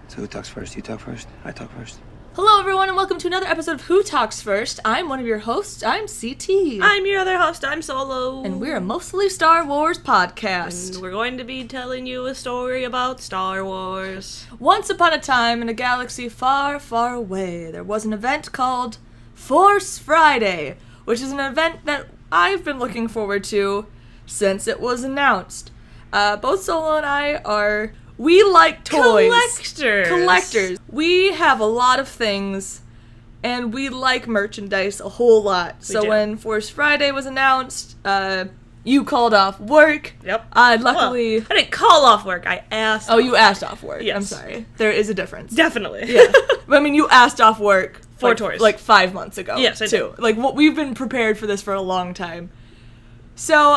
So who talks first? You talk first? I talk first? Hello everyone and welcome to another episode of Who Talks First. I'm one of your hosts, I'm CT. I'm your other host, I'm Solo. And we're a mostly Star Wars podcast. And we're going to be telling you a story about Star Wars. Once upon a time in a galaxy far, far away, there was an event called Force Friday, which is an event that I've been looking forward to since it was announced. Both Solo and I we like toys. Collectors. We have a lot of things, and we like merchandise a whole lot. So when Force Friday was announced, you called off work. Yep. Luckily... Well, I didn't call off work, I asked you asked off work. Yes. I'm sorry. There is a difference. Definitely. Yeah. But I mean, you asked off work for toys. Like 5 months ago. Yes, I too. did. Like, we've been prepared for this for a long time. So,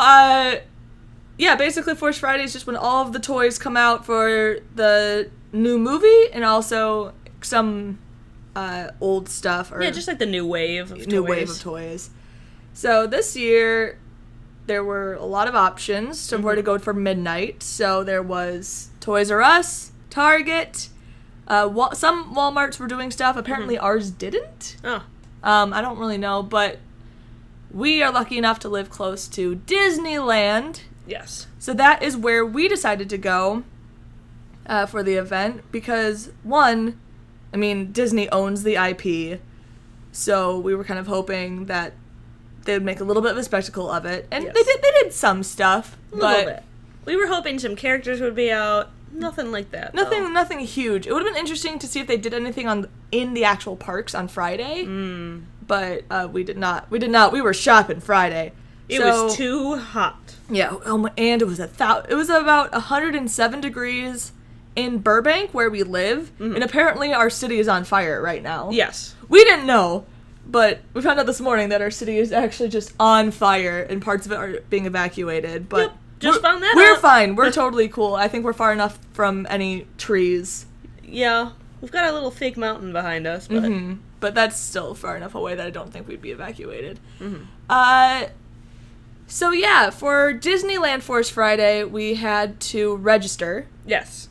yeah, basically Force Friday is just when all of the toys come out for the new movie and also some old stuff. Or just like the new wave of toys. New wave of toys. So this year, there were a lot of options. So where to go for midnight. So there was Toys R Us, Target, some Walmarts were doing stuff. Apparently ours didn't. Oh. I don't really know, but we are lucky enough to live close to Disneyland. Yes. So that is where we decided to go for the event because, one, I mean, Disney owns the IP, so we were kind of hoping that they would make a little bit of a spectacle of it. And Yes. they did some stuff. A little bit. We were hoping some characters would be out. Nothing like that, though. Nothing huge. It would have been interesting to see if they did anything in the actual parks on Friday. But we did not. We were shopping Friday. It was too hot. Yeah, and it was about 107 degrees in Burbank, where we live, and apparently our city is on fire right now. Yes. We didn't know, but we found out this morning that our city is actually just on fire, and parts of it are being evacuated, but Yep, just found that we're out. fine. We're totally cool. I think we're far enough from any trees. Yeah. We've got a little fake mountain behind us, but... But that's still far enough away that I don't think we'd be evacuated. So yeah, for Disneyland Force Friday, we had to register. Yes.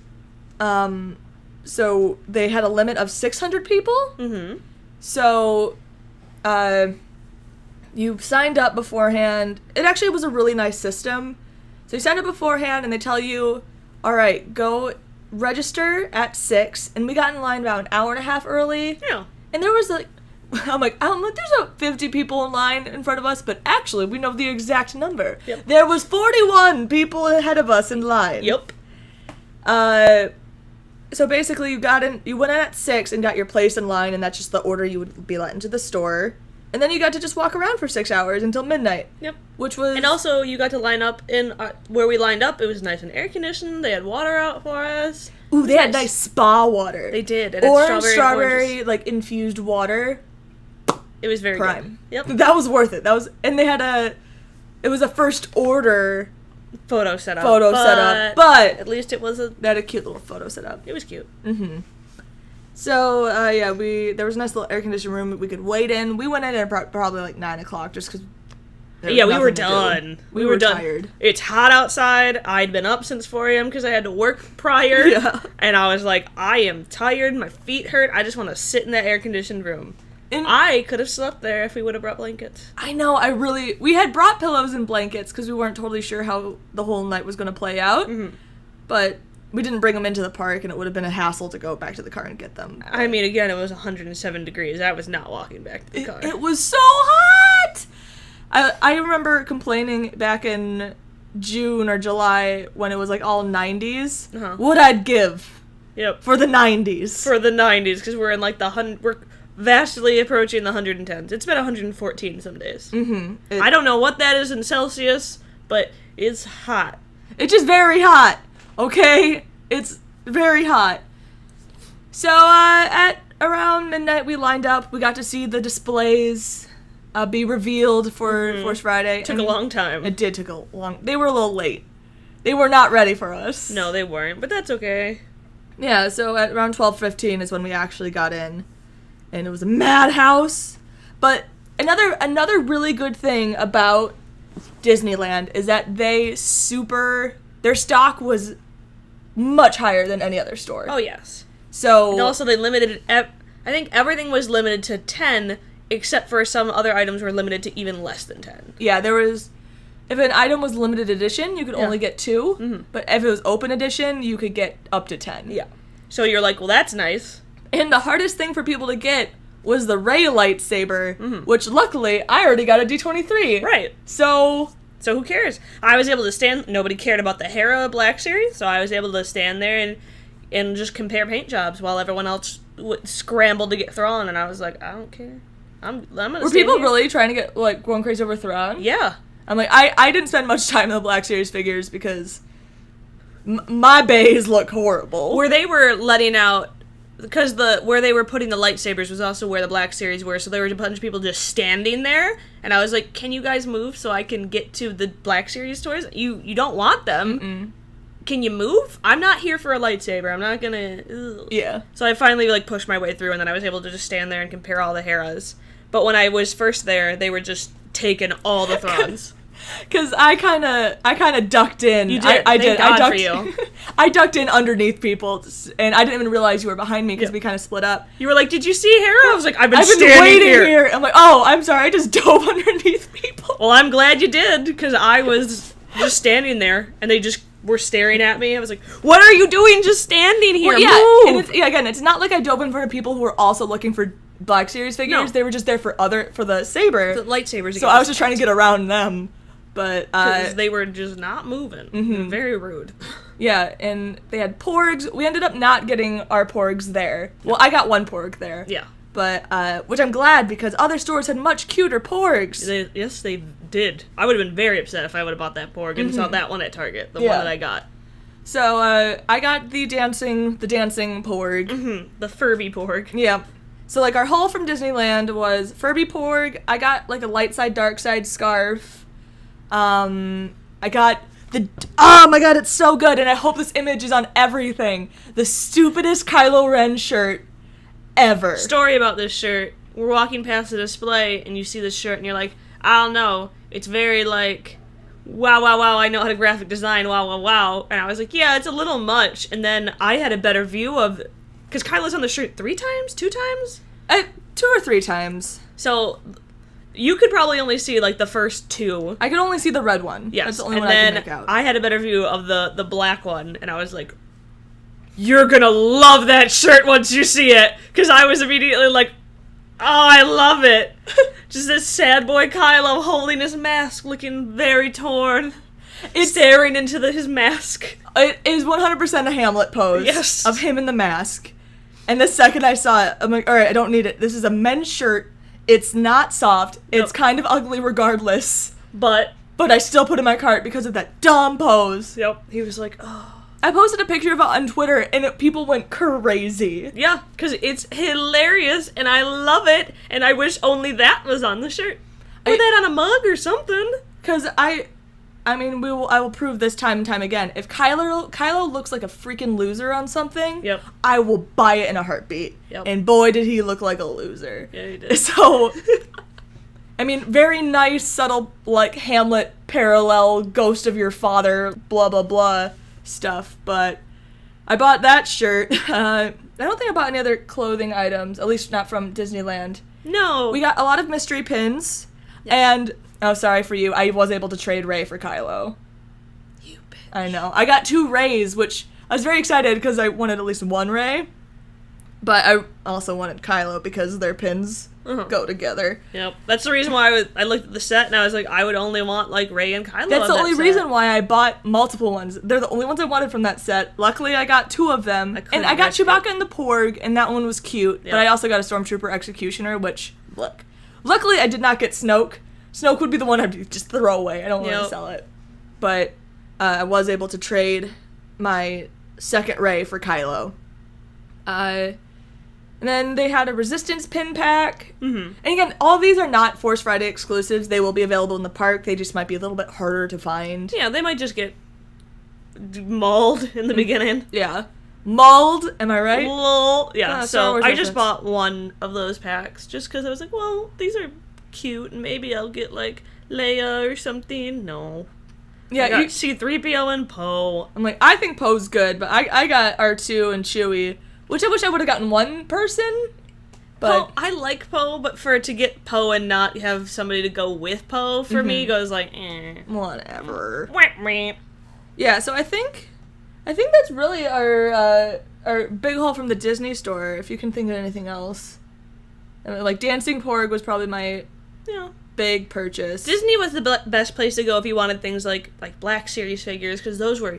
So they had a limit of 600 people. So, you signed up beforehand. It actually was a really nice system. So you signed up beforehand, and they tell you, all right, go register at 6. And we got in line about an hour and a half early. Yeah. And there was I'm like, there's about 50 people in line in front of us, but actually, we know the exact number. Yep. There was 41 people ahead of us in line. Yep. So basically, you went in at 6 and got your place in line, and that's just the order you would be let into the store. And then you got to just walk around for 6 hours until midnight. Yep. Which was... And also, you got to line up in where we lined up. It was nice and air-conditioned. They had water out for us. Ooh, they had nice spa water. They did. And Orange, it's strawberry, like, infused water. It was very Prime. good. Yep. That was worth it. And they had it was a first order photo setup. But at least it was they had a cute little photo setup. It was cute. So, there was a nice little air-conditioned room we could wait in. We went in at probably like 9 o'clock just because... Yeah, we were done. We were done. tired. It's hot outside. I'd been up since 4 a.m. because I had to work prior. Yeah. And I was like, I am tired. My feet hurt. I just want to sit in that air-conditioned room. And I could have slept there if we would have brought blankets. I know, we had brought pillows and blankets because we weren't totally sure how the whole night was going to play out. But we didn't bring them into the park, and it would have been a hassle to go back to the car and get them. I mean, again, it was 107 degrees. I was not walking back to the car. It was so hot! I remember complaining back in June or July when it was like all 90s. What I'd give for the 90s. For the 90s, because we're in like we're vastly approaching the 110s. It's been 114 some days. I don't know what that is in Celsius, but it's hot. It's just very hot, okay? It's very hot. So, at around midnight, we lined up. We got to see the displays be revealed for Force Friday. Took a long time. It did take a long... They were a little late. They were not ready for us. No, they weren't, but that's okay. Yeah, so at around 12:15 is when we actually got in. And it was a madhouse. But another really good thing about Disneyland is that their stock was much higher than any other store. Oh, yes. So And also they limited I think everything was limited to 10, except for some other items were limited to even less than 10. Yeah, there was... If an item was limited edition, you could only get 2. Mm-hmm. But if it was open edition, you could get up to 10. Yeah. So you're like, well, that's nice. And the hardest thing for people to get was the Ray lightsaber, which luckily I already got a D23. Right. So who cares? I was able to stand... Nobody cared about the Hera Black Series, so I was able to stand there and just compare paint jobs while everyone else scrambled to get Thrawn, and I was like, I don't care. I'm gonna were people really trying to get, like, going crazy over Thrawn? Yeah. I'm like, I didn't spend much time in the Black Series figures because my bays look horrible. Where they were letting out... Because where they were putting the lightsabers was also where the Black Series were, so there were a bunch of people just standing there, and I was like, can you guys move so I can get to the Black Series toys? You don't want them. Mm-mm. Can you move? I'm not here for a lightsaber. I'm not gonna... Ugh. Yeah. So I finally, like, pushed my way through, and then I was able to just stand there and compare all the Heras. But when I was first there, they were just taking all the Thrawns. Because I kind of ducked in. You did. I Thank did. God I ducked, for you. I ducked in underneath people, and I didn't even realize you were behind me because we kind of split up. You were like, did you see Hera? I was like, I've been standing waiting here. I'm like, oh, I'm sorry, I just dove underneath people. Well, I'm glad you did, because I was just standing there, and they just were staring at me. I was like, what are you doing just standing here? Well, Move! And again, it's not like I dove in front of people who were also looking for Black Series figures. No. They were just there for the saber. The lightsabers. So I was just trying to get around them. But because they were just not moving. Very rude. Yeah, and they had porgs. We ended up not getting our porgs there. Well, I got one porg there. Yeah. But which I'm glad because other stores had much cuter porgs. Yes, they did. I would have been very upset if I would have bought that porg and saw that one at Target, the one that I got. So I got the dancing porg. The Furby porg. Yeah. So like our haul from Disneyland was Furby porg. I got like a light side dark side scarf. I got oh my god, it's so good, and I hope this image is on everything. The stupidest Kylo Ren shirt ever. Story about this shirt. We're walking past the display, and you see this shirt, and you're like, I don't know. It's very like, wow, wow, wow, I know how to graphic design, wow, wow, wow. And I was like, yeah, it's a little much. And then I had a better view of, because Kylo's on the shirt 3 times? 2 times? 2 or 3 times. So... You could probably only see, like, the first 2. I could only see the red one. Yes, That's the only and one I then could make out. I had a better view of the black one, and I was like, you're gonna love that shirt once you see it, because I was immediately like, oh, I love it. Just this sad boy Kylo holding his mask, looking very torn, staring into his mask. It is 100% a Hamlet pose. Yes. Of him in the mask. And the second I saw it, I'm like, alright, I don't need it. This is a men's shirt. It's not soft. It's kind of ugly regardless. But I still put it in my cart because of that dumb pose. Yep. He was like, oh. I posted a picture of it on Twitter, and people went crazy. Yeah, because it's hilarious, and I love it, and I wish only that was on the shirt. Or that on a mug or something. Because I mean, I will prove this time and time again. If Kylo looks like a freaking loser on something, Yep. I will buy it in a heartbeat. Yep. And boy, did he look like a loser. Yeah, he did. So, I mean, very nice, subtle, like, Hamlet parallel, ghost of your father, blah, blah, blah stuff. But I bought that shirt. I don't think I bought any other clothing items, at least not from Disneyland. No. We got a lot of mystery pins, Yes. and... Oh, sorry for you. I was able to trade Rey for Kylo. You bitch. I know. I got 2 Reys, which I was very excited because I wanted at least 1 Rey. But I also wanted Kylo because their pins go together. Yep. That's the reason why I looked at the set and I was like, I would only want, like, Rey and Kylo. That's the on only that reason set. why I bought multiple ones. They're the only ones I wanted from that set. Luckily, I got 2 of them. And I got risk it. Chewbacca and the Porg, and that one was cute. Yep. But I also got a Stormtrooper Executioner, which, look. Luckily, I did not get Snoke. Snoke would be the one I'd just throw away. I don't want to sell it. But I was able to trade my second Rey for Kylo. And then they had a Resistance pin pack. Mm-hmm. And again, all of these are not Force Friday exclusives. They will be available in the park. They just might be a little bit harder to find. Yeah, they might just get mauled in the beginning. Yeah. Mauled, am I right? Lol. Yeah, Star so Wars I just reference. bought one of those packs just because I was like, well, these are cute, and maybe I'll get, like, Leia or something. No. Yeah, I got C-3PO and Poe. I'm like, I think Poe's good, but I got R2 and Chewie Which I wish I would have gotten one person. But Poe, I like Poe, but for to get Poe and not have somebody to go with Poe for me goes like, whatever. Wah. Yeah, so I think that's really our big haul from the Disney store. If you can think of anything else, I mean, like Dancing Porg was probably my big purchase. Disney was the best place to go if you wanted things like Black Series figures, because those were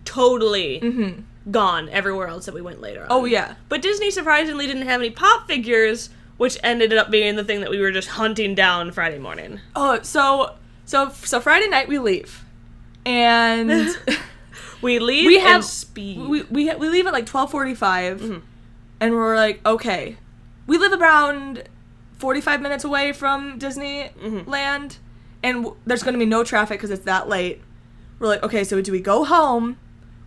totally gone everywhere else that we went later on. Oh yeah, but Disney surprisingly didn't have any pop figures, which ended up being the thing that we were just hunting down Friday morning. Oh, so Friday night we leave, and we leave and speed. We leave at like 12:45, and we're like, okay, we live around 45 minutes away from Disneyland, and there's going to be no traffic because it's that late. We're like, okay, so do we go home,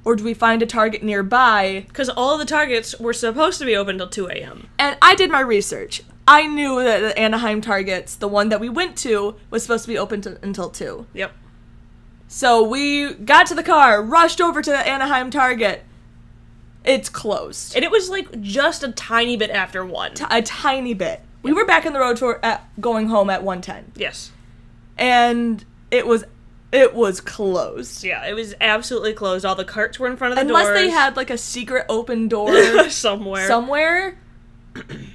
or do we find a Target nearby? Because all the Targets were supposed to be open till 2 a.m. And I did my research. I knew that the Anaheim Targets, the one that we went to, was supposed to be open until 2. Yep. So we got to the car, rushed over to the Anaheim Target. It's closed. And it was like just a tiny bit after 1. A tiny bit. We were back in the road going home at 1:10. Yes. And it was closed. Yeah, it was absolutely closed. All the carts were in front of the doors. Unless they had like a secret open door somewhere.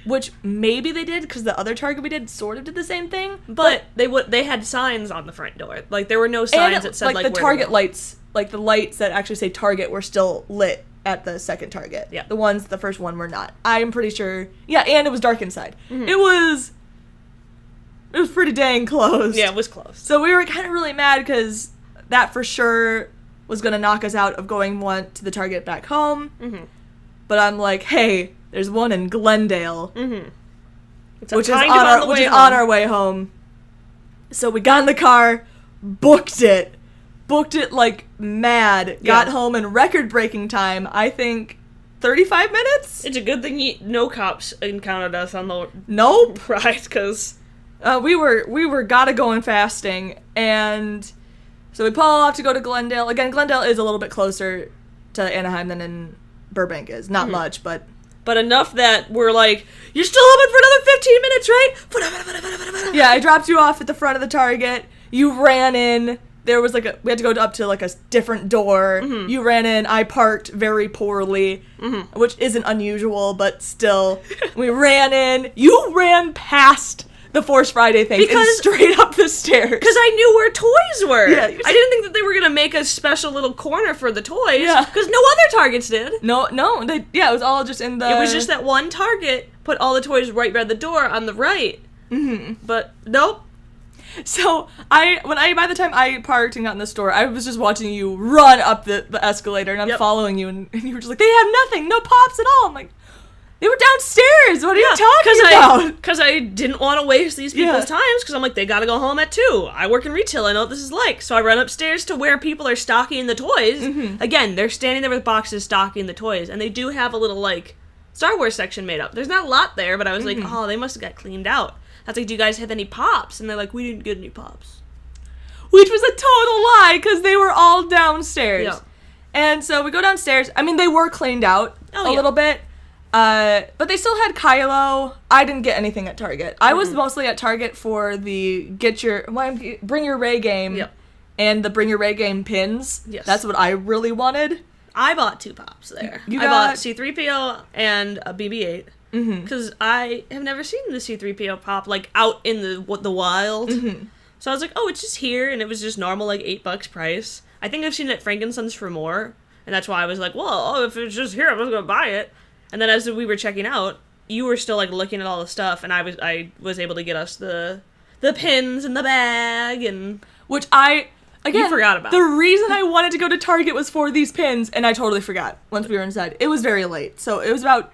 Which maybe they did, because the other Target we did sort of did the same thing. But they had signs on the front door. Like, there were no signs that said, like the Target lights, like the lights that actually say Target were still lit at the second Target. Yeah. The first one were not. I'm pretty sure. Yeah, and it was dark inside. It was pretty dang close. Yeah, it was close. So we were kind of really mad because that for sure was going to knock us out of going to the Target back home. But I'm like, hey, there's one in Glendale, which is on our way home. So we got in the car, booked it like mad, got home in record-breaking time, I think 35 minutes? It's a good thing no cops encountered us on the ride, because we were gotta going fasting, and so we pull off to go to Glendale. Again, Glendale is a little bit closer to Anaheim than in Burbank is. Not much, but enough that we're like, you're still open for another 15 minutes, right? Yeah, I dropped you off at the front of the Target. You ran in. There was we had to go up to like a different door. You ran in. I parked very poorly, which isn't unusual, but still. We ran in. You ran past the Force Friday thing and straight up the stairs. Because I knew where toys were. Yeah, I didn't think that they were going to make a special little corner for the toys. Yeah. Because no other Targets did. No. It was all just in the... It was just that one Target put all the toys right by the door on the right. But nope. So by the time I parked and got in the store, I was just watching you run up the escalator, and I'm following you, and you were just like, they have nothing, no pops at all. I'm like, they were downstairs. What are you talking about? Because I didn't want to waste these people's times, because I'm like, they gotta go home at 2. I work in retail. I know what this is like. So I run upstairs to where people are stocking the toys. Again, they're standing there with boxes stocking the toys, and they do have a little, like, Star Wars section made up. There's not a lot there, but I was like, oh, they must have got cleaned out. I was like, do you guys have any pops? And they're like, we didn't get any pops. Which was a total lie, because they were all downstairs. Yeah. And so we go downstairs. I mean, they were cleaned out a little bit. But they still had Kylo. I didn't get anything at Target. I was mostly at Target for the Bring Your Ray game and the Bring Your Ray game pins. Yes. That's what I really wanted. I bought 2 pops there. I bought C-3PO and a BB-8. Because I have never seen the C-3PO pop, like, out in the wild. So I was like, oh, it's just here, and it was just normal, like, $8 price. I think I've seen it at Frankenstein's for more, and that's why I was like, well, if it's just here, I'm just gonna buy it. And then as we were checking out, you were still, like, looking at all the stuff, and I was able to get us the pins and the bag, and... Which again, you forgot about. The reason I wanted to go to Target was for these pins, and I totally forgot once we were inside. It was very late, so it was about...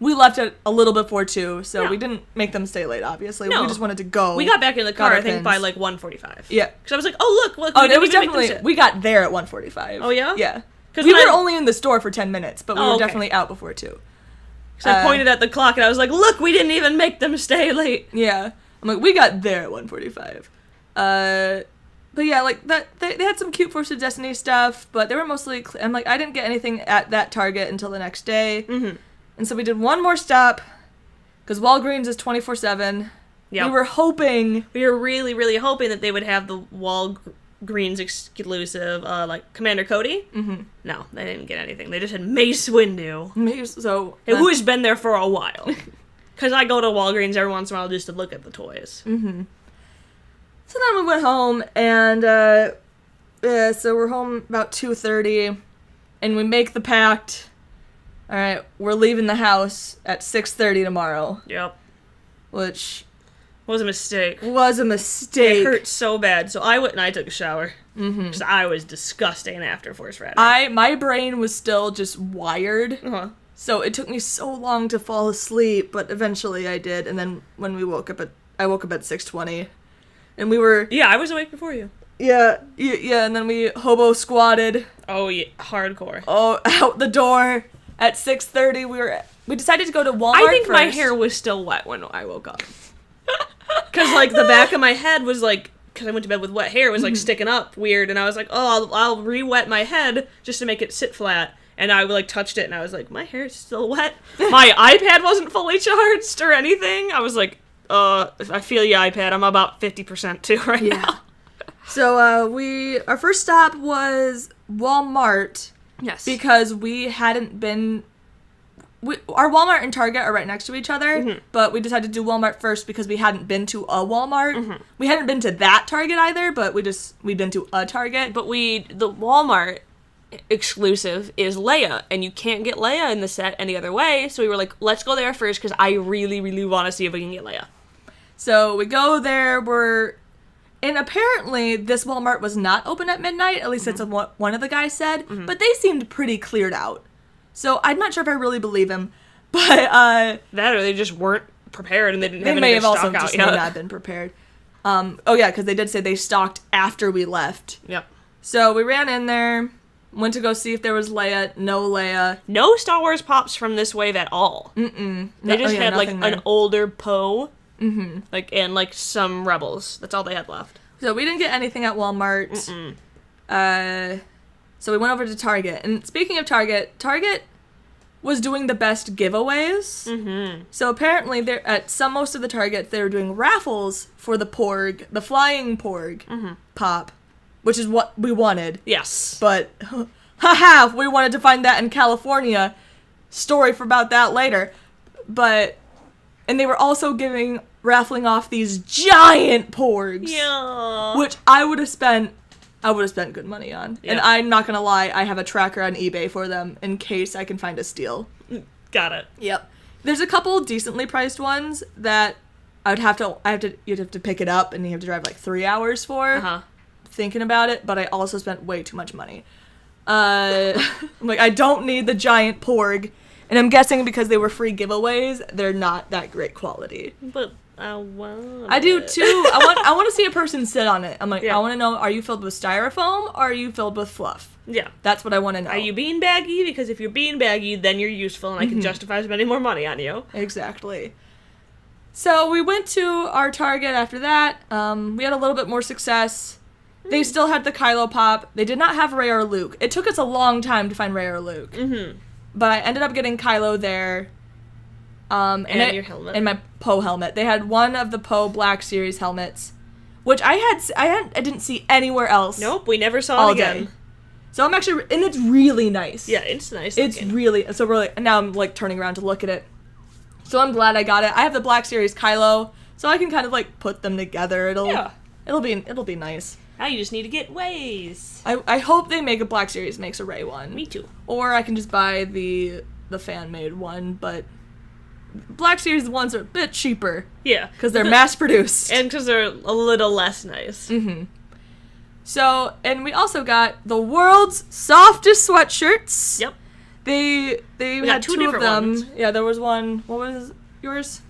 We left at a little before 2, so we didn't make them stay late, obviously. No. We just wanted to go. We got back in the car, I think, by, like, 1:45. Yeah. Because I was like, oh, look, it was definitely... We got there at 1:45. Oh, yeah? Yeah. Because we were only in the store for 10 minutes, but we were definitely out before 2. So I pointed at the clock, and I was like, look, we didn't even make them stay late. Yeah. I'm like, we got there at 1:45. But yeah, like, they had some cute Force of Destiny stuff, but they were mostly... I'm like, I didn't get anything at that Target until the next day. And so we did one more stop, because Walgreens is 24/7. Yep. We were hoping... We were really, really hoping that they would have the Walgreens exclusive, like, Commander Cody. Mm-hmm. No, they didn't get anything. They just had Mace Windu. So... who has been there for a while. Because I go to Walgreens every once in a while just to look at the toys. Mm-hmm. So then we went home, and, so we're home about 2:30, and we make the pact. All right, we're leaving the house at 6:30 tomorrow. Yep. Which... was a mistake. Was a mistake. It hurt so bad. So I went and I took a shower. Because I was disgusting after Force Friday. My brain was still just wired. Uh-huh. So it took me so long to fall asleep, but eventually I did. And then when we woke up I woke up at 6:20. And we were... Yeah, I was awake before you. Yeah, and then we hobo squatted. Oh, yeah, hardcore. Oh, out the door at 6:30. We decided to go to Walmart I think first. my hair was still wet when I woke up. Because, like, the back of my head was, like, because I went to bed with wet hair, was, like, sticking up weird. And I was like, oh, I'll re-wet my head just to make it sit flat. And I, like, touched it, and I was like, my hair's still wet. My iPad wasn't fully charged or anything. I was like, I feel you, iPad. I'm about 50% too right now. So, our first stop was Walmart. Yes. Because we hadn't been... our Walmart and Target are right next to each other, but we decided to do Walmart first because we hadn't been to a Walmart. We hadn't been to that Target either, but we'd been to a Target. But the Walmart exclusive is Leia, and you can't get Leia in the set any other way, so we were like, let's go there first because I really, really want to see if we can get Leia. So we go there, and apparently this Walmart was not open at midnight, at least that's what one of the guys said, but they seemed pretty cleared out. So I'm not sure if I really believe him, but that or they just weren't prepared and they didn't have may any have stock also out just yet. not been prepared. Because they did say they stocked after we left. Yep. So we ran in there, went to go see if there was Leia. No Leia. No Star Wars pops from this wave at all. They just had like an older Poe, and like some Rebels. That's all they had left. So we didn't get anything at Walmart. So we went over to Target. And speaking of Target was doing the best giveaways. So apparently at most of the Targets, they were doing raffles for the Porg, the flying Porg pop, which is what we wanted. Yes. But, haha, we wanted to find that in California. Story for about that later. And they were also raffling off these giant Porgs. Yeah. Which I would have spent good money on. Yeah. And I'm not gonna lie, I have a tracker on eBay for them in case I can find a steal. Got it. Yep. There's a couple decently priced ones that you'd have to pick it up and you have to drive like 3 hours for thinking about it, but I also spent way too much money. I'm like, I don't need the giant Porg, and I'm guessing because they were free giveaways, they're not that great quality. But I want I do too. I want to see a person sit on it. I'm like, Yeah. I want to know, are you filled with styrofoam or are you filled with fluff? Yeah. That's what I want to know. Are you beanbaggy? Because if you're beanbaggy, then you're useful and I can justify spending more money on you. Exactly. So we went to our Target after that. We had a little bit more success. They still had the Kylo Pop. They did not have Rey or Luke. It took us a long time to find Rey or Luke. But I ended up getting Kylo there. And your helmet. And my Poe helmet. They had one of the Poe Black Series helmets, which I didn't see anywhere else. Nope, we never saw all it again. day. So I'm actually, and it's really nice. Yeah, it's nice. It's looking. really, so really, now I'm like turning around to look at it. So I'm glad I got it. I have the Black Series Kylo, so I can kind of like put them together. It'll be nice. Now you just need to get Ways. I hope they make a Black Series makes a Rey one. Me too. Or I can just buy the fan made one, but Black Series ones are a bit cheaper. Yeah. Because they're mass produced. And because they're a little less nice. So, and we also got the world's softest sweatshirts. Yep. They We had got two two of different them. ones. Yeah, there was one. What was yours?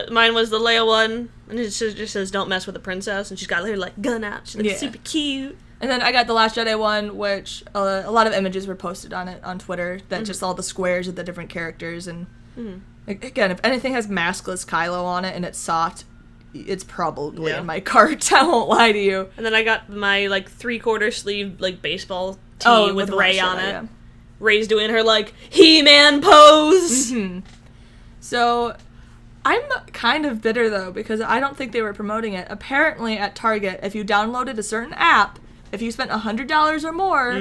Mine was the Leia one, and it just says "Don't mess with the princess," and she's got her like gun out. She's like super cute. And then I got the Last Jedi one, which a lot of images were posted on it on Twitter. That just all the squares of the different characters, and like, again, if anything has maskless Kylo on it and it's soft, it's probably in my cart. I won't lie to you. And then I got my like 3/4 sleeve like baseball tee with the Rey Last on Jedi, it. yeah. Rey's doing her like He-Man pose. So, I'm kind of bitter, though, because I don't think they were promoting it. Apparently, at Target, if you downloaded a certain app, if you spent $100 or more,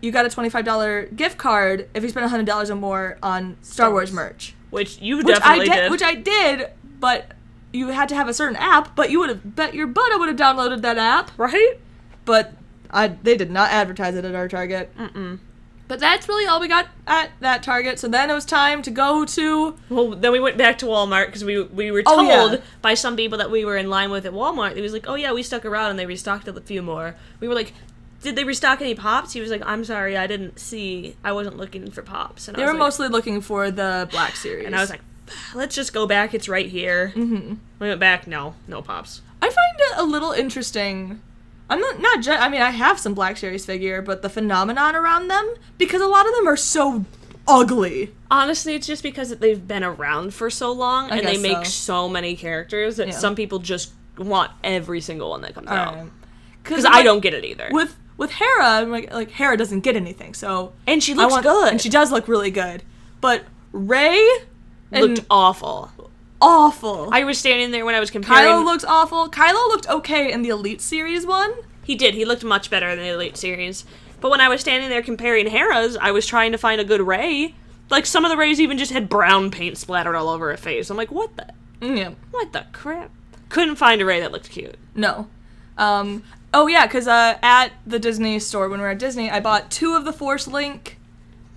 you got a $25 gift card if you spent $100 or more on Star Wars merch. Which you definitely did. Which I did, but you had to have a certain app, but you would have bet your butt I would have downloaded that app. Right? But they did not advertise it at our Target. But that's really all we got at that Target. So then it was time to go to... Well, then we went back to Walmart because we were told by some people that we were in line with at Walmart. It was like, oh yeah, we stuck around and they restocked a few more. We were like, did they restock any Pops? He was like, I'm sorry, I didn't see. I wasn't looking for Pops. And they were mostly looking for the Black Series. And I was like, let's just go back. It's right here. We went back. No Pops. I find it a little interesting... I mean, I have some Black Series figure, but the phenomenon around them, because a lot of them are so ugly. Honestly, it's just because they've been around for so long, and they make so many characters that some people just want every single one that comes out. Because I don't get it either. With Hera, I'm like Hera doesn't get anything, so... And she looks good. And she does look really good. But Rey... looked awful. Awful. I was standing there when I was comparing... Kylo looks awful. Kylo looked okay in the Elite Series one. He did. He looked much better in the Elite Series. But when I was standing there comparing Hera's, I was trying to find a good Rey. Like, some of the Reys even just had brown paint splattered all over her face. I'm like, what the... Yeah. What the crap? Couldn't find a Rey that looked cute. No. Oh, yeah, because at the Disney store, when we were at Disney, I bought 2 of the Force Link...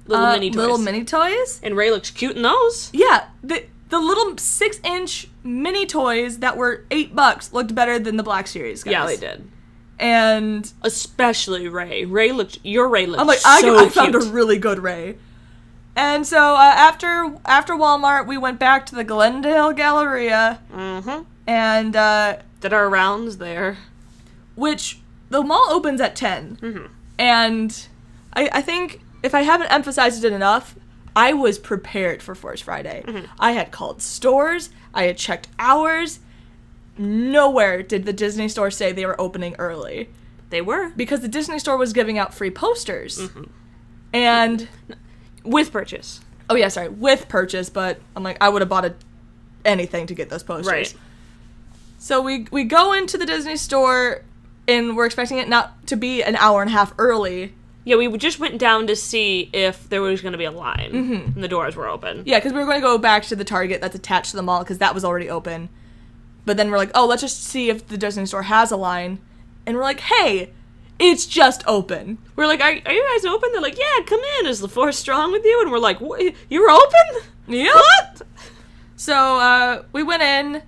Little mini toys. And Rey looks cute in those. Yeah. The little 6-inch mini toys that were $8 looked better than the Black Series guys. Yeah, they did. And... especially Rey. Your Rey looked I'm like, so I found a really good Rey. And so after Walmart, we went back to the Glendale Galleria. And... did our rounds there. Which, the mall opens at 10. And I think, if I haven't emphasized it enough... I was prepared for Force Friday. I had called stores. I had checked hours. Nowhere did the Disney store say they were opening early. They were. Because the Disney store was giving out free posters. And... with purchase. Oh, yeah, sorry. With purchase, but I'm like, I would have bought anything to get those posters. Right. So we go into the Disney store, and we're expecting it not to be an hour and a half early. Yeah, we just went down to see if there was going to be a line, and the doors were open. Yeah, because we were going to go back to the Target that's attached to the mall, because that was already open. But then we're like, oh, let's just see if the Disney store has a line. And we're like, hey, it's just open. We're like, are you guys open? They're like, yeah, come in. Is the Force strong with you? And we're like, what? You're open? Yeah. What? So we went in,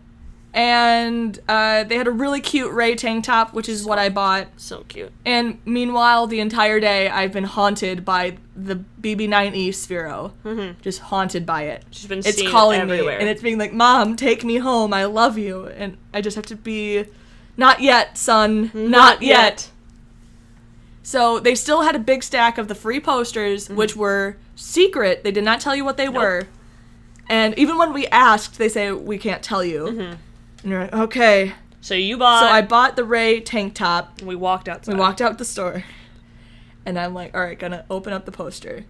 and they had a really cute Rey tank top, which is what I bought. So cute. And meanwhile, the entire day, I've been haunted by the BB-9E Sphero. Just haunted by it. She's been it's seeing calling it everywhere. me, and it's being like, Mom, take me home. I love you. And I just have to be, not yet, son. Not yet. So they still had a big stack of the free posters, which were secret. They did not tell you what they were. And even when we asked, they say, we can't tell you. And you're like, okay. So I bought the Rey tank top. We walked outside. We walked out the store. And I'm like, all right, gonna open up the poster.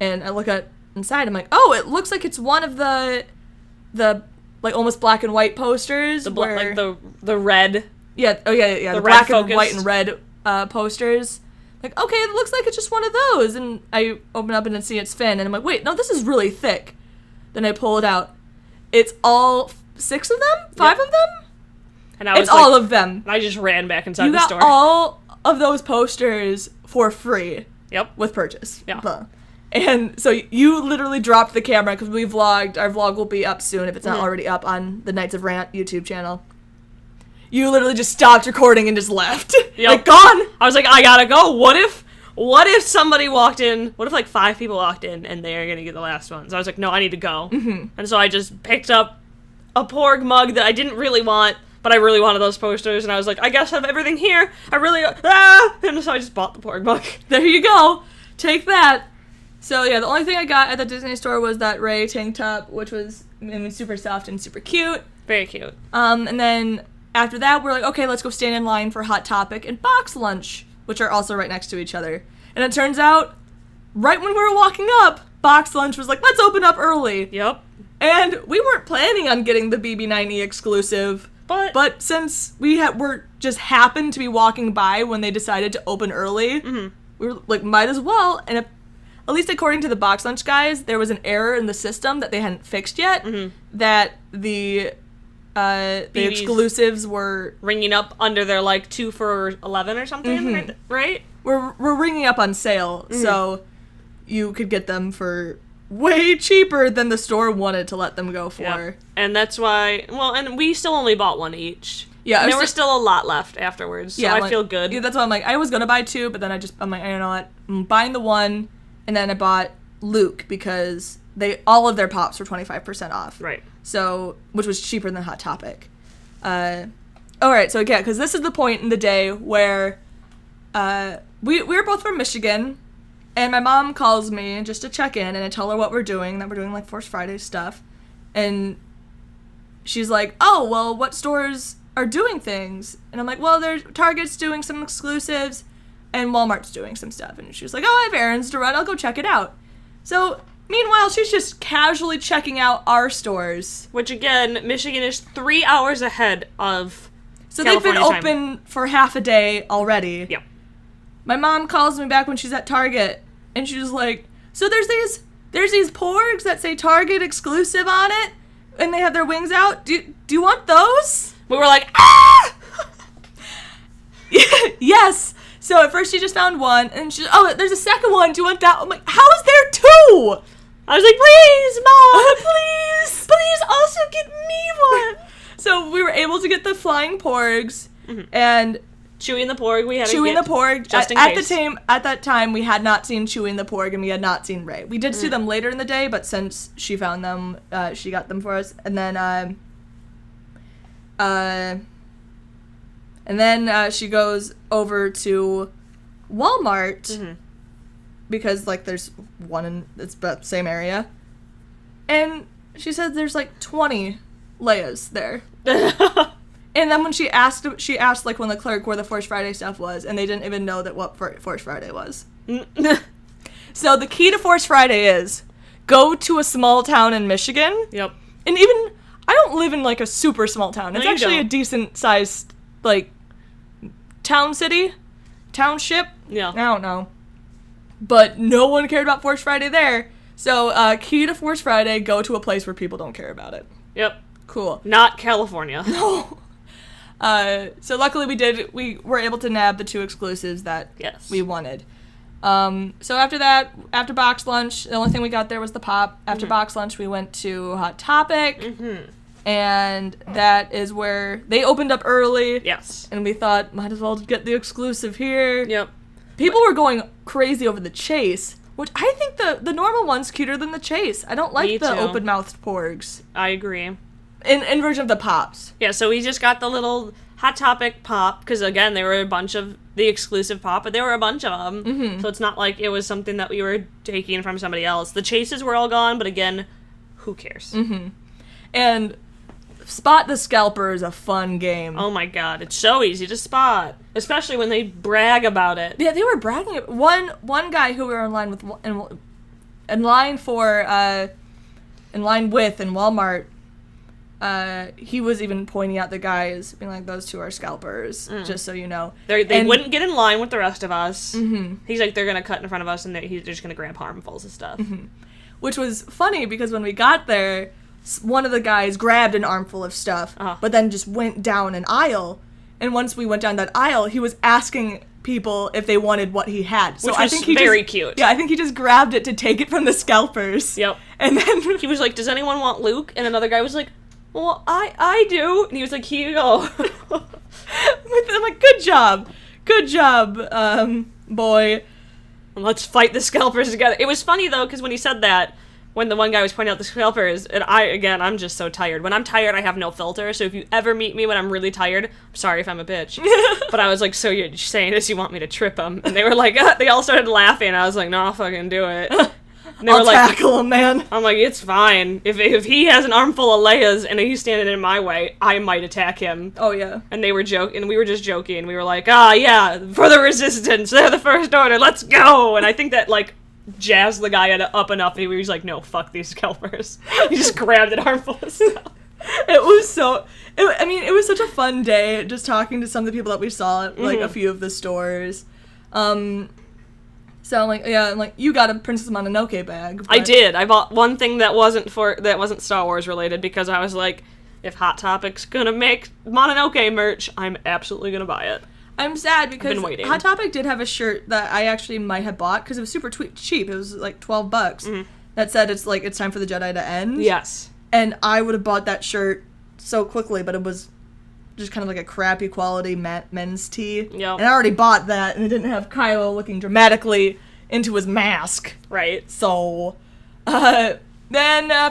And I look at inside. I'm like, oh, it looks like it's one of the like almost black and white posters. Like the red. Yeah. Oh yeah. The black and white and red posters. Like, okay, it looks like it's just one of those. And I open up and see it's Finn. And I'm like, wait, no, this is really thick. Then I pull it out. It's all 6 of them? 5 of them? And I was it's all of them. And I just ran back inside the store. You got all of those posters for free. Yep. With purchase. Yeah. Blah. And so you literally dropped the camera because we vlogged. Our vlog will be up soon if it's not already up on the Knights of Rant YouTube channel. You literally just stopped recording and just left. Yep. Like, gone. I was like, I gotta go. What if somebody walked in? What if like 5 people walked in and they're gonna get the last one? So I was like, no, I need to go. And so I just picked up a Porg mug that I didn't really want, but I really wanted those posters. And I was like, I guess I have everything here. And so I just bought the Porg mug. There you go. Take that. So yeah, the only thing I got at the Disney store was that Rey tank top, which was super soft and super cute. Very cute. And then after that, we're like, okay, let's go stand in line for Hot Topic and Box Lunch, which are also right next to each other. And it turns out, right when we were walking up, Box Lunch was like, let's open up early. Yep. And we weren't planning on getting the BB9E exclusive, but since were just happened to be walking by when they decided to open early, we were like, might as well. And at least according to the Box Lunch guys, there was an error in the system that they hadn't fixed yet, that the exclusives were ringing up under their like 2 for $11 or something, right? We're ringing up on sale, so you could get them for way cheaper than the store wanted to let them go for. Yep. And that's why, and we still only bought one each. Yeah. And there were still a lot left afterwards, so I feel good. Yeah, that's why I'm like, I was gonna buy 2, but then I'm like, you know what, I'm buying the 1, and then I bought Luke because all of their pops were 25% off. Right. So, which was cheaper than Hot Topic. Alright, so yeah, because this is the point in the day where we were both from Michigan, and my mom calls me just to check in, and I tell her what we're doing, that we're doing like Force Friday stuff, and she's like, oh, well, what stores are doing things? And I'm like, well, Target's doing some exclusives, and Walmart's doing some stuff. And she was like, oh, I have errands to run, I'll go check it out. So, meanwhile, she's just casually checking out our stores. Which, again, Michigan is 3 hours ahead of So California they've been open for half a day already. Yep. My mom calls me back when she's at Target, and she's like, so there's these porgs that say Target exclusive on it, and they have their wings out. Do you want those? We were like, ah! Yes. So at first she just found one, and she's, oh, there's a second one. Do you want that? I'm like, how is there 2? I was like, please, Mom, please also get me one. So we were able to get the flying porgs, and Chewie and the Porg, we had Chewie and the Porg. Just in case. At that time, we had not seen Chewie and the Porg, and we had not seen Rey. We did see them later in the day, but since she found them, she got them for us. And then she goes over to Walmart because like there's one in it's the same area, and she said there's like 20 Leias there. And then when she asked like when the clerk where the Force Friday stuff was, and they didn't even know that what Force Friday was. So the key to Force Friday is go to a small town in Michigan. Yep. And even I don't live in like a super small town. It's actually a decent sized like township. Yeah. I don't know. But no one cared about Force Friday there. So key to Force Friday, go to a place where people don't care about it. Yep. Cool. Not California. No. So luckily we were able to nab the 2 exclusives that we wanted. So after box lunch, the only thing we got there was the pop. After box lunch, we went to Hot Topic, and that is where they opened up early. Yes. And we thought, might as well get the exclusive here. Yep. People were going crazy over the Chase, which I think the normal one's cuter than the Chase. I don't like the open-mouthed porgs. I agree. In version of the pops. Yeah, so we just got the little Hot Topic pop, because again, there were a bunch of the exclusive pop, but there were a bunch of them. So it's not like it was something that we were taking from somebody else. The Chases were all gone, but again, who cares? And Spot the Scalper is a fun game. Oh my god, it's so easy to spot, especially when they brag about it. Yeah, they were bragging. One guy who we were in line with in line with in Walmart. He was even pointing out the guys, being like, those 2 are scalpers, just so you know. They wouldn't get in line with the rest of us. He's like, they're going to cut in front of us, and they're just going to grab harmfuls of stuff. Which was funny, because when we got there, one of the guys grabbed an armful of stuff, but then just went down an aisle. And once we went down that aisle, he was asking people if they wanted what he had. So Which I was think he very cute. Yeah, I think he just grabbed it to take it from the scalpers. Yep. And then he was like, does anyone want Luke? And another guy was like, well, I do. And he was like, here you go. I'm like, good job, boy. Let's fight the scalpers together. It was funny, though, because when he said that, when the one guy was pointing out the scalpers, and I'm just so tired. When I'm tired, I have no filter, so if you ever meet me when I'm really tired, I'm sorry if I'm a bitch. But I was like, so you're saying this, you want me to trip him? And they were like, they all started laughing. I was like, no, I'll fucking do it. And they I'll were like, tackle him, man. I'm like, it's fine. If he has an armful of Leias and he's standing in my way, I might attack him. Oh, yeah. And they were joking, and we were just joking. We were like, yeah, for the resistance, they're the First Order, let's go! And I think that, like, jazzed the guy up enough, and he was like, no, fuck these scalpers. He just grabbed an armful of stuff. It was it was such a fun day just talking to some of the people that we saw at, like, a few of the stores. So I'm like, you got a Princess Mononoke bag. But... I did. I bought one thing that wasn't Star Wars related because I was like, if Hot Topic's gonna make Mononoke merch, I'm absolutely gonna buy it. I'm sad because I've been waiting. Hot Topic did have a shirt that I actually might have bought because it was super cheap. It was like $12 that said it's time for the Jedi to end. Yes. And I would have bought that shirt so quickly, but it was just kind of like a crappy quality men's tee. Yep. And I already bought that, and it didn't have Kylo looking dramatically into his mask. Right. So, then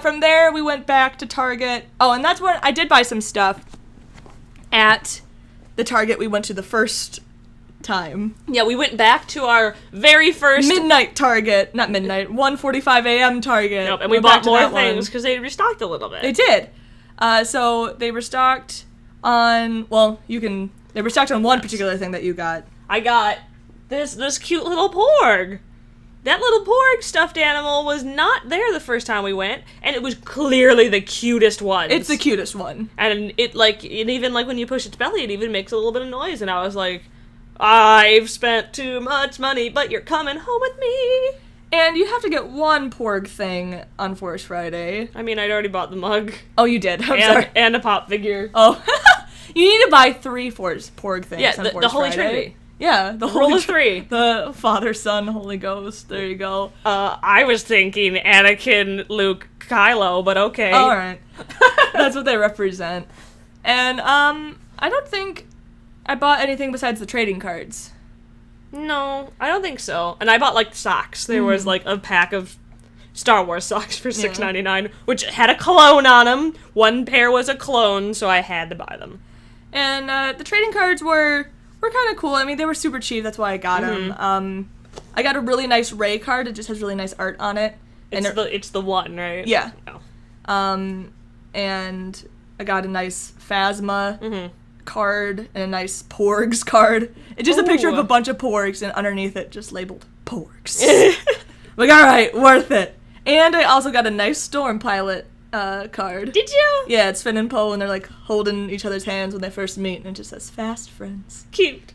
from there we went back to Target. Oh, and that's when I did buy some stuff at the Target we went to the first time. Yeah, we went back to our very first... Midnight Target. Not midnight. 1:45 a.m. Target. Nope, and we bought more things because they restocked a little bit. They did. So they restocked on... Well, they restocked on one particular thing that you got. I got this cute little porg. That little porg stuffed animal was not there the first time we went, and it was clearly the cutest one. It's the cutest one. And it even, like, when you push its belly, it even makes a little bit of noise, and I was like, I've spent too much money, but you're coming home with me. And you have to get one porg thing on Force Friday. I mean, I'd already bought the mug. Oh, you did. I'm sorry. And a pop figure. Oh. You need to buy 3 porg things on Force the Holy Friday. Trinity. Yeah, the Rule of 3. The Father, Son, Holy Ghost. There you go. I was thinking Anakin, Luke, Kylo, but okay. All right. That's what they represent. And I don't think I bought anything besides the trading cards. No, I don't think so. And I bought, like, socks. There was, like, a pack of Star Wars socks for $6.99, which had a clone on them. One pair was a clone, so I had to buy them. And the trading cards were kind of cool. I mean, they were super cheap. That's why I got them. I got a really nice Rey card. It just has really nice art on it. It's the one, right? Yeah. Oh. And I got a nice Phasma card and a nice Porgs card. It's just a picture of a bunch of Porgs, and underneath it just labeled Porgs. Like, all right, worth it. And I also got a nice Storm Pilot card. Did you? Yeah, it's Finn and Poe, and they're like holding each other's hands when they first meet, and it just says "Fast Friends." Cute.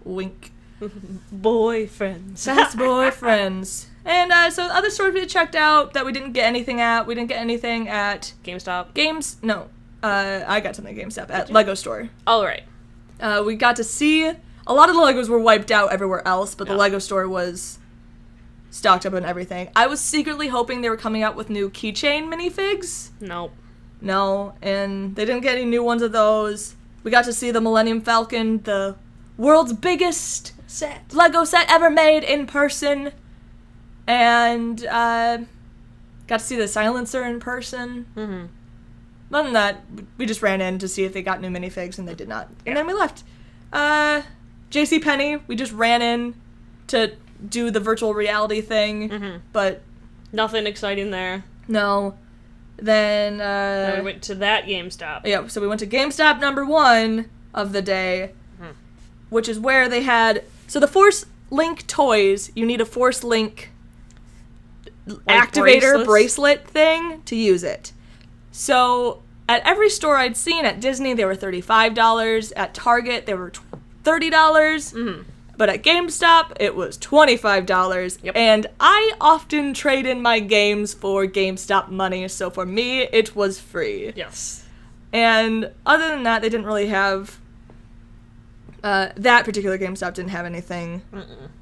Wink. Boyfriends. Fast boyfriends. And so other stores we checked out that we didn't get anything at. We didn't get anything at GameStop. No. I got something at GameStop at Lego store. Oh, right. We got to see a lot of the Legos were wiped out everywhere else, but the Lego store was stocked up on everything. I was secretly hoping they were coming out with new keychain minifigs. Nope. No, and they didn't get any new ones of those. We got to see the Millennium Falcon, the world's biggest Lego set ever made in person. And got to see the Silencer in person. Mm-hmm. Other than that, we just ran in to see if they got new minifigs, and they did not. And then we left. JCPenney, we just ran in to do the virtual reality thing, but... Nothing exciting there. No. Then we went to that GameStop. Yeah, so we went to GameStop number 1 of the day, which is where they had... So the Force Link toys, you need a Force Link activator bracelet thing to use it. So at every store I'd seen, at Disney they were $35, at Target they were $30, but at GameStop it was $25. Yep. And I often trade in my games for GameStop money, so for me it was free. Yes. And other than that, they didn't really have... that particular GameStop didn't have anything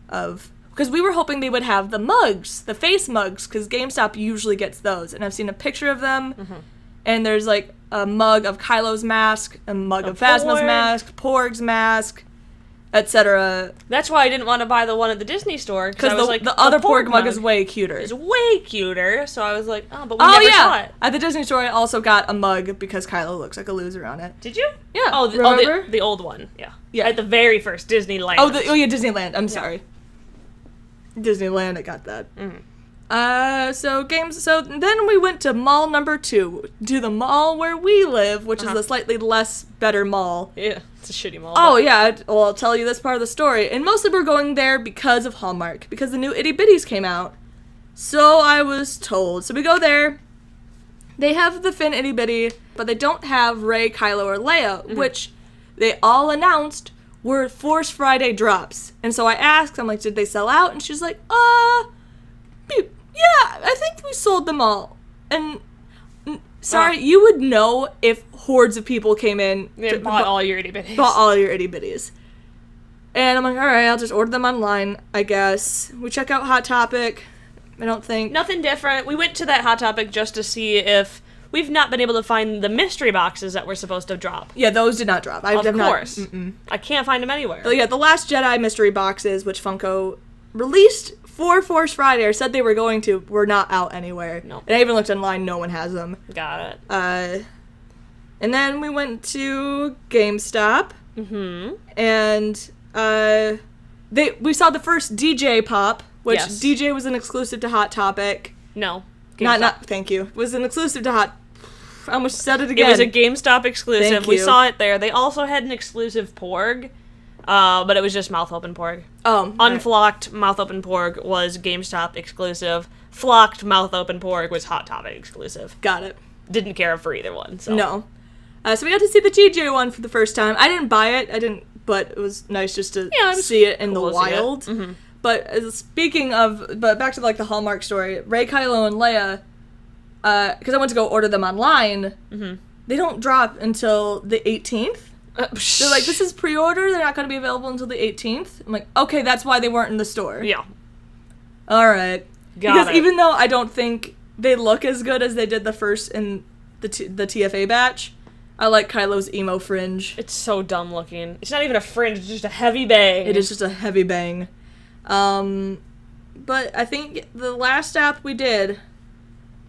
of... Because we were hoping they would have the mugs, the face mugs, because GameStop usually gets those. And I've seen a picture of them, and there's like a mug of Kylo's mask, a mug of Phasma's mask, Porg's mask, etc. That's why I didn't want to buy the one at the Disney store. Because like, the other Porg mug is way cuter. It's way cuter, so I was like, oh, but we never saw it. At the Disney store, I also got a mug because Kylo looks like a loser on it. Did you? Yeah. Oh, remember? The old one, yeah. Yeah. At the very first Disneyland. Oh, yeah, Disneyland. I'm sorry. Disneyland, I got that. So then we went to mall number 2, to the mall where we live, which is a slightly less better mall. Yeah, it's a shitty mall. Oh, yeah, well, I'll tell you this part of the story. And mostly we're going there because of Hallmark, because the new Itty Bitties came out. So I was told. So we go there. They have the Finn Itty Bitty, but they don't have Rey, Kylo, or Leia, which they all announced were Force Friday drops. And so I asked, I'm like, did they sell out? And she's like, yeah, I think we sold them all. And sorry, you would know if hordes of people came in. They bought all your itty bitties. Bought all your itty bitties. And I'm like, all right, I'll just order them online, I guess. We check out Hot Topic. I don't think... Nothing different. We went to that Hot Topic just to see if... We've not been able to find the mystery boxes that were supposed to drop. Yeah, those did not drop. Of course. I can't find them anywhere. But yeah, the Last Jedi mystery boxes, which Funko released for Force Friday, or said they were going to, were not out anywhere. Nope. And I even looked online, no one has them. Got it. And then we went to GameStop. And we saw the first DJ pop, which Yes. DJ was an exclusive to Hot Topic. No. Not thank you. Was an exclusive to Hot. I almost said it again. It was a GameStop exclusive. Thank We you. saw it there. They also had an exclusive Porg, but it was just mouth open Porg. Oh, Unflocked mouth open Porg was GameStop exclusive. Flocked mouth open Porg was Hot Topic exclusive. got it. Didn't care for either one. So. No. So we got to see the DJ one for the first time. I didn't buy it. But it was nice just to see it in the cool to see it. wild. But but back to like the Hallmark story, Rey, Kylo, and Leia, because I went to go order them online, they don't drop until the 18th. They're like, this is pre-order, they're not going to be available until the 18th. I'm like, okay, that's why they weren't in the store. Yeah. Alright. Because it. even though I don't think they look as good as they did the first in the TFA batch, I like Kylo's emo fringe. It's so dumb looking. It's not even a fringe, it's just a heavy bang. It is just a heavy bang. But I think the last app we did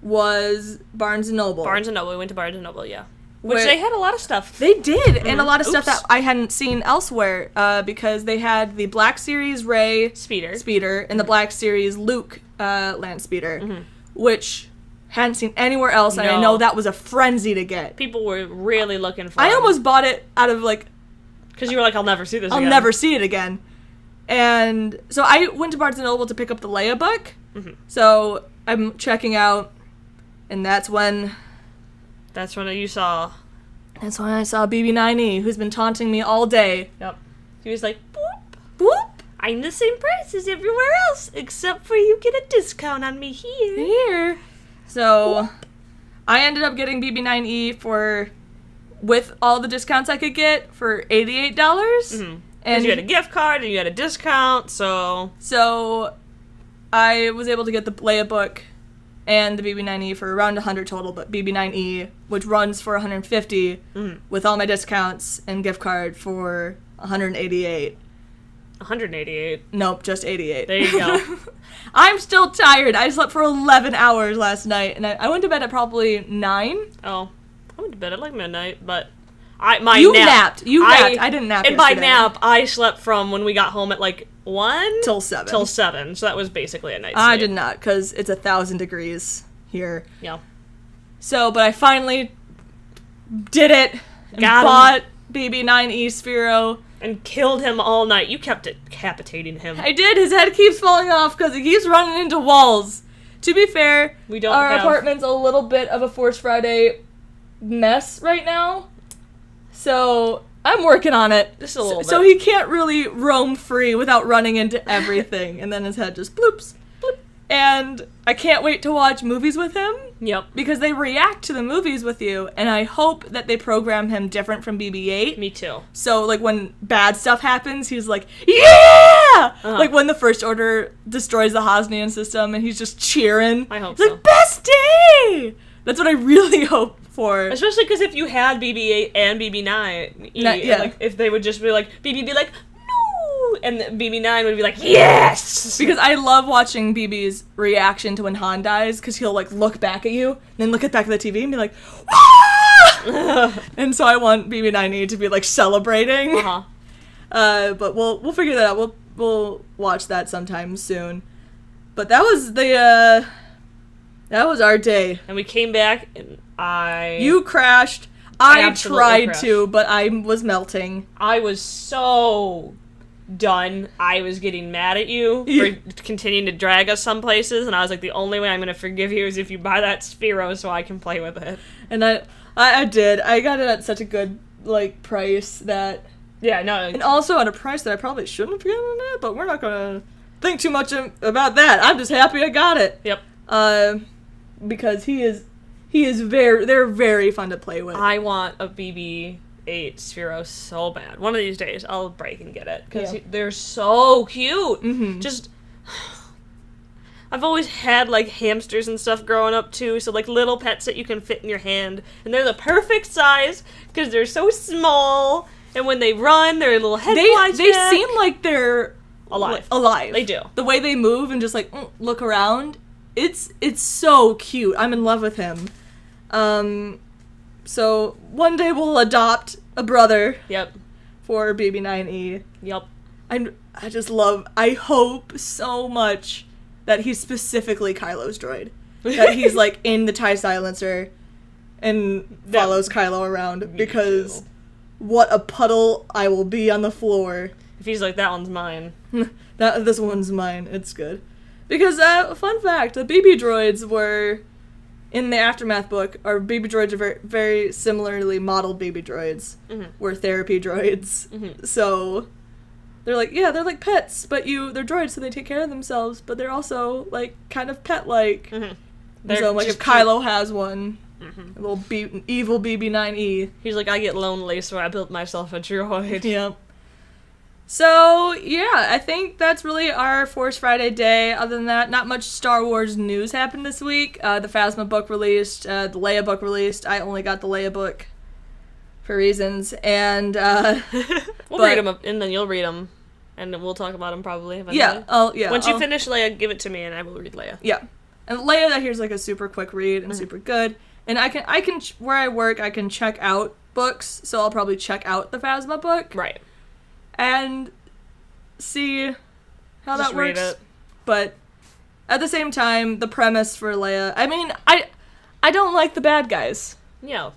was Barnes & Noble. Barnes & Noble. We went to Barnes & Noble, yeah. Which Where- they had a lot of stuff. They did, and a lot of stuff Oops. that I hadn't seen elsewhere, because they had the Black Series Rey Speeder. and the Black Series Luke Land Speeder, which hadn't seen anywhere else, and I No. know that was a frenzy to get. People were really looking for I them. almost bought it out of, like, Because you were like, I'll never see this I'll again. never see it again. And so I went to Barnes & Noble to pick up the Leia book. So I'm checking out, and that's when you saw. That's when I saw BB9E, who's been taunting me all day. Yep. He was like, boop. Whoop! I'm the same price as everywhere else, except for you get a discount on me here. Here. So I ended up getting BB9E with all the discounts I could get for $88. And you had a gift card and you had a discount, so I was able to get the Leia book and the BB9E for around $100 total, but BB9E, which runs for $150 with all my discounts and gift card for $188. 188. Nope, just 88. There you go. I'm still tired. I slept for 11 hours last night, and I went to bed at probably 9. Oh, I went to bed at like midnight, but You napped. You napped. I didn't nap And by yesterday. nap, I slept from when we got home at like 1 Till 7. Till 7, so that was basically a night's I sleep. did not, because it's 1,000 degrees here. Yeah. So, but I finally did it. And Got him. bought BB9E Sphero. And killed him all night. You kept decapitating him. I did. His head keeps falling off because he keeps running into walls. To be fair, our apartment's a little bit of a Force Friday mess right now. So I'm working on it. Just a little bit. So he can't really roam free without running into everything. And then his head just bloops. Bloop. And I can't wait to watch movies with him. Yep. Because they react to the movies with you. And I hope that they program him different from BB-8. Me too. So, like, when bad stuff happens, he's like, yeah! Like, when the First Order destroys the Hosnian system, and he's just cheering. I hope he's so. like, best day! That's what I really hope for. Especially because if you had BB-8 and BB-9, Yeah. like, if they would just be like, BB be like, no! And BB-9 would be like, yes! Because I love watching BB's reaction to when Han dies, because he'll, like, look back at you, and then look at back at the TV and be like, wah! And so I want BB-9E to be, like, celebrating. But we'll figure that out. We'll watch that sometime soon. But that was that was our day. And we came back, and You crashed. I Absolutely tried crashed. to, but I was melting. I was so done, I was getting mad at you for continuing to drag us some places, and I was like, the only way I'm gonna forgive you is if you buy that Sphero so I can play with it. And I did. I got it at such a good, like, price that... Yeah, no. And also at a price that I probably shouldn't have gotten it, but we're not gonna think too much about that. I'm just happy I got it. Yep. Because they're very fun to play with. I want a BB-8 Sphero so bad. One of these days, I'll break and get it, because they're so cute. Mm-hmm. Just... I've always had, like, hamsters and stuff growing up, too, so, like, little pets that you can fit in your hand, and they're the perfect size, because they're so small, and when they run, their little head flies They back. seem like they're... Alive. They do. The way they move and just, like, look around, it's so cute. I'm in love with him. So, one day we'll adopt a brother. Yep. For BB9E. Yep. I hope so much that he's specifically Kylo's droid. That he's, like, in the TIE silencer and follows Kylo around, because what a puddle I will be on the floor. If he's like, that one's mine. This one's mine. It's good. Because, fun fact, the BB droids were, in the Aftermath book, our BB droids are very, very similarly modeled BB droids. Mm-hmm. Were therapy droids. Mm-hmm. So... They're like, yeah, they're like pets, but they're droids, so they take care of themselves, but they're also, like, kind of pet-like. Mm-hmm. So, like, if Kylo has one, a little evil BB9E. He's like, I get lonely, so I built myself a droid. Yep. So, yeah, I think that's really our Force Friday day. Other than that, not much Star Wars news happened this week. The Phasma book released, the Leia book released. I only got the Leia book for reasons, and we'll read them up, and then you'll read them, and we'll talk about them probably eventually. Yeah. Once you finish Leia, give it to me, and I will read Leia. Yeah, and Leia, that here's like a super quick read and super good. And I can where I work, I can check out books, so I'll probably check out the Phasma book, right, and see how just that works. Read it. But at the same time, the premise for Leia, I mean, I don't like the bad guys. Yeah.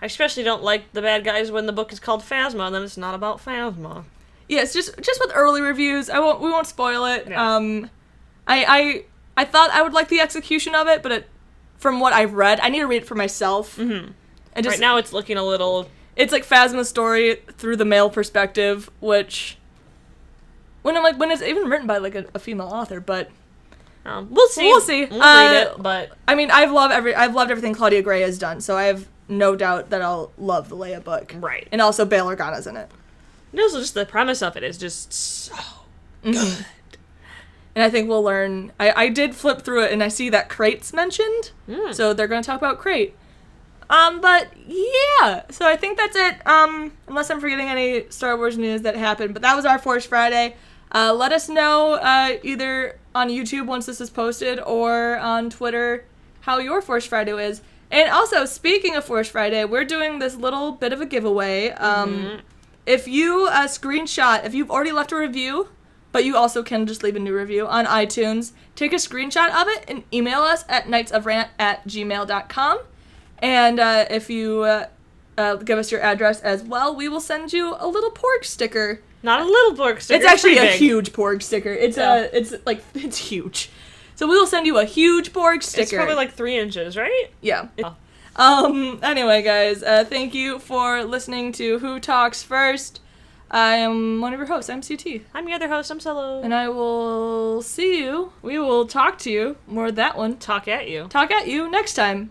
I especially don't like the bad guys when the book is called Phasma, and then it's not about Phasma. Yeah, it's just with early reviews. We won't spoil it. Yeah. I thought I would like the execution of it, but from what I've read, I need to read it for myself. Mm-hmm. And just, right now, it's looking a little. It's like Phasma's story through the male perspective, which when it's even written by like a female author, but we'll see. We'll see. We'll read it, but I mean, I've loved everything Claudia Gray has done, so I have no doubt that I'll love the Leia book. Right. And also Bail Organa's in it. And also just the premise of it is just so good. And I think we'll learn... I did flip through it, and I see that Crate's mentioned. So they're going to talk about Crate. But, yeah. So I think that's it. Unless I'm forgetting any Star Wars news that happened. But that was our Force Friday. Let us know either on YouTube once this is posted or on Twitter how your Force Friday is. And also, speaking of Force Friday, we're doing this little bit of a giveaway. If you screenshot, if you've already left a review, but you also can just leave a new review on iTunes, take a screenshot of it and email us at knightsofrant@gmail.com. And if you give us your address as well, we will send you a little porg sticker. Not a little porg sticker. It's actually a big. huge porg sticker. It's huge. So we will send you a huge porg sticker. It's probably like 3 inches, right? Yeah. Oh. Anyway, guys, thank you for listening to Who Talks First. I am one of your hosts, I'm CT. I'm your other host, I'm Solo. And I will see you. We will talk to you. More of that one. Talk at you. Talk at you next time.